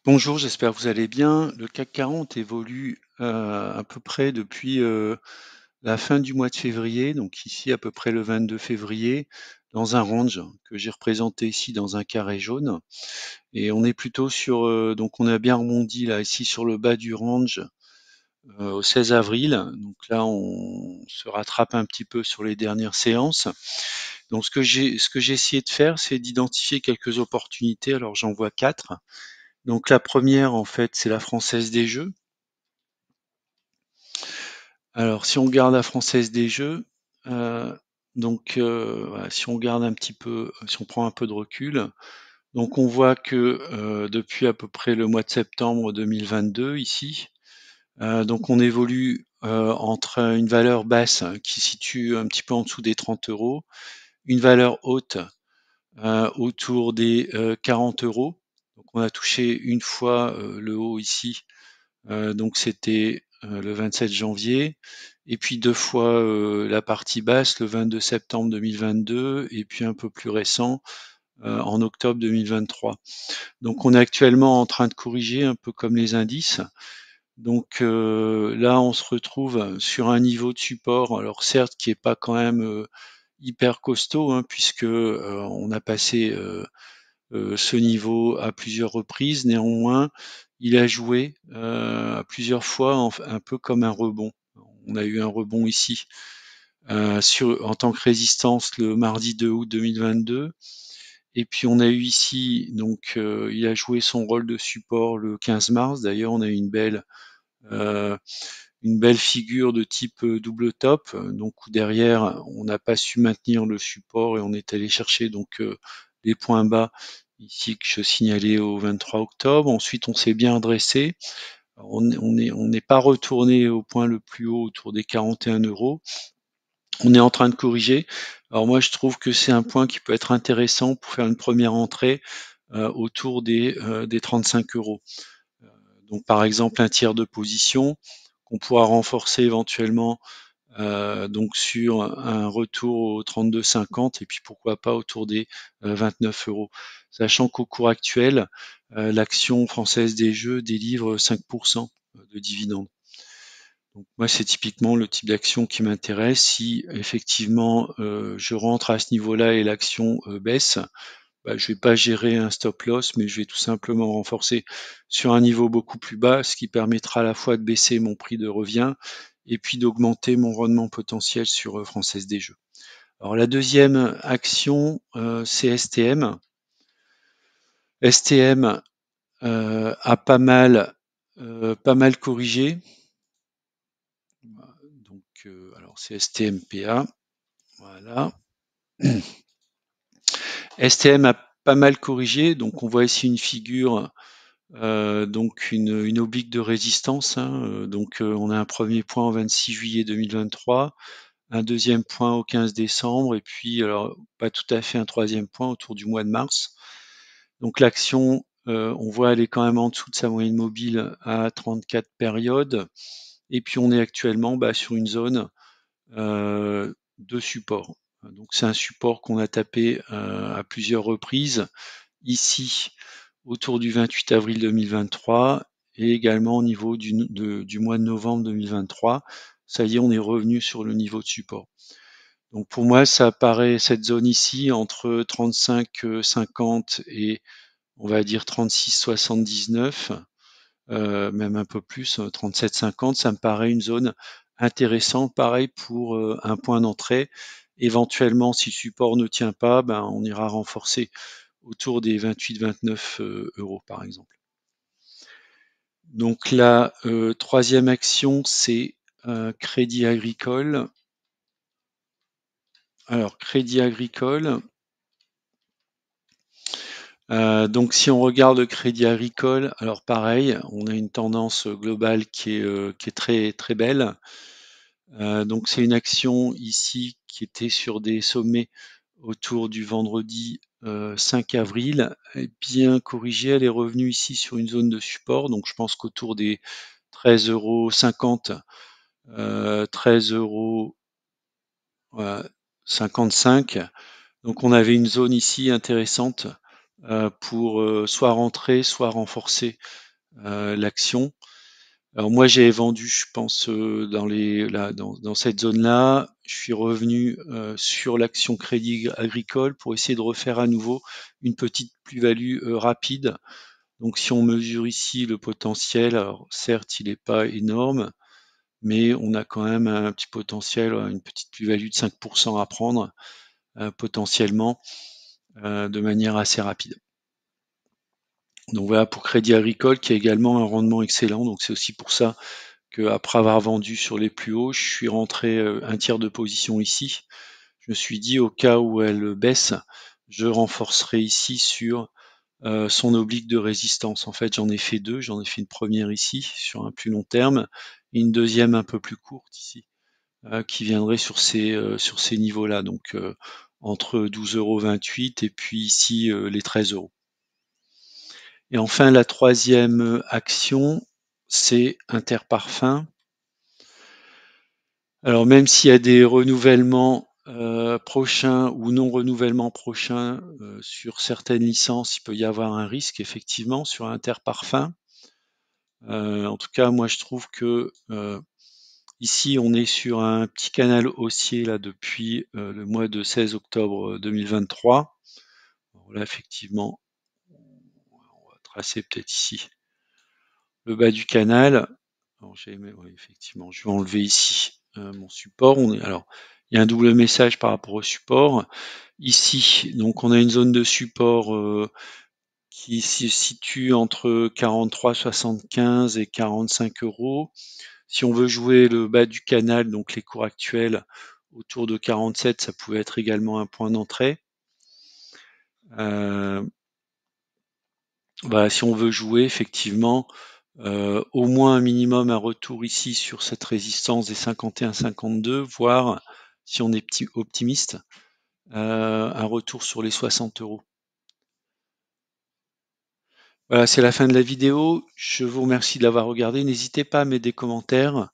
Bonjour, j'espère que vous allez bien. Le CAC 40 évolue à peu près depuis la fin du mois de février, donc ici à peu près le 22 février, dans un range que j'ai représenté ici dans un carré jaune. Et on est plutôt sur, donc on a bien rebondi là ici sur le bas du range au 16 avril. Donc là, on se rattrape un petit peu sur les dernières séances. Donc ce que j'ai essayé de faire, c'est d'identifier quelques opportunités. Alors j'en vois quatre. Donc la première, en fait, c'est la Française des Jeux. Alors si on regarde la Française des Jeux, heu, voilà, si on regarde un petit peu, si on prend un peu de recul, donc on voit que, depuis à peu près le mois de septembre 2022 ici, donc on évolue, entre une valeur basse qui se situe un petit peu en dessous des 30 €, une valeur haute, autour des, 40 €. Donc on a touché une fois, le haut ici. Donc c'était le 27 janvier, et puis deux fois la partie basse le 22 septembre 2022, et puis un peu plus récent en octobre 2023. Donc on est actuellement en train de corriger un peu comme les indices. Donc là on se retrouve sur un niveau de support, alors certes qui est pas quand même hyper costaud, hein, puisque on a passé ce niveau à plusieurs reprises. Néanmoins, il a joué à plusieurs fois un peu comme un rebond. On a eu un rebond ici en tant que résistance le mardi 2 août 2022. Et puis on a eu ici, donc il a joué son rôle de support le 15 mars. D'ailleurs, on a eu euh, une belle figure de type double top. Donc derrière, on n'a pas su maintenir le support et on est allé chercher donc les points bas ici que je signalais au 23 octobre. Ensuite, on s'est bien redressé. On n'est pas retourné au point le plus haut autour des 41 €. On est en train de corriger. Alors moi, je trouve que c'est un point qui peut être intéressant pour faire une première entrée autour des 35 €. Donc par exemple un tiers de position qu'on pourra renforcer éventuellement donc sur un retour aux 32,50, et puis pourquoi pas autour des 29 €. Sachant qu'au cours actuel, l'action Française des Jeux délivre 5% de dividendes. Donc moi, c'est typiquement le type d'action qui m'intéresse. Si effectivement je rentre à ce niveau-là et l'action baisse, bah, je vais pas gérer un stop loss, mais je vais tout simplement renforcer sur un niveau beaucoup plus bas, ce qui permettra à la fois de baisser mon prix de revient et puis d'augmenter mon rendement potentiel sur Française des Jeux. Alors la deuxième action, c'est STM. STM a pas mal corrigé. Donc, alors c'est STMPA. Voilà. STM a pas mal corrigé. Donc on voit ici une figure. Donc une oblique de résistance, hein, donc on a un premier point au 26 juillet 2023, un deuxième point au 15 décembre, et puis alors pas tout à fait un troisième point autour du mois de mars. Donc l'action, on voit elle est quand même en dessous de sa moyenne mobile à 34 périodes, et puis on est actuellement sur une zone de support. Donc c'est un support qu'on a tapé à plusieurs reprises ici autour du 28 avril 2023, et également au niveau du mois de novembre 2023. Ça y est, on est revenu sur le niveau de support. Donc pour moi, ça paraît cette zone ici entre 35,50 et on va dire 36,79, même un peu plus, 37,50, ça me paraît une zone intéressante, pareil pour un point d'entrée. Éventuellement, si le support ne tient pas, on ira renforcer autour des 28-29 € par exemple. Donc la troisième action, c'est Crédit Agricole. Alors Crédit Agricole, donc si on regarde le Crédit Agricole, alors pareil, on a une tendance globale qui est très très belle. Donc c'est une action ici qui était sur des sommets autour du vendredi 5 avril, bien corrigée. Elle est revenue ici sur une zone de support, donc je pense qu'autour des 13,50 €, 13,55 €. Donc on avait une zone ici intéressante pour soit rentrer, soit renforcer l'action. Alors moi j'ai vendu, je pense, dans cette zone-là. Je suis revenu sur l'action Crédit Agricole pour essayer de refaire à nouveau une petite plus-value rapide. Donc si on mesure ici le potentiel, alors certes il n'est pas énorme, mais on a quand même un petit potentiel, une petite plus-value de 5% à prendre potentiellement de manière assez rapide. Donc voilà pour Crédit Agricole qui a également un rendement excellent. Donc c'est aussi pour ça qu'après avoir vendu sur les plus hauts, je suis rentré un tiers de position ici. Je me suis dit au cas où elle baisse, je renforcerai ici sur son oblique de résistance. En fait, j'en ai fait deux. J'en ai fait une première ici sur un plus long terme et une deuxième un peu plus courte ici qui viendrait sur ces niveaux-là. Donc entre 12,28 € et puis ici les 13 €. Et enfin, la troisième action, c'est Interparfums. Alors même s'il y a des renouvellements prochains ou non renouvellements prochains sur certaines licences, il peut y avoir un risque effectivement sur Interparfums. En tout cas, moi je trouve que ici on est sur un petit canal haussier là depuis le mois de 16 octobre 2023. Alors là effectivement, on va tracer peut-être ici le bas du canal. Alors oui, effectivement, je vais enlever ici mon support. Alors, il y a un double message par rapport au support. Ici, donc on a une zone de support qui se situe entre 43,75 et 45 €. Si on veut jouer le bas du canal, donc les cours actuels autour de 47, ça pouvait être également un point d'entrée. Euh, si on veut jouer, effectivement, au moins un minimum un retour ici sur cette résistance des 51,52, voire, si on est optimiste, un retour sur les 60 €. Voilà, c'est la fin de la vidéo. Je vous remercie de l'avoir regardé. N'hésitez pas à mettre des commentaires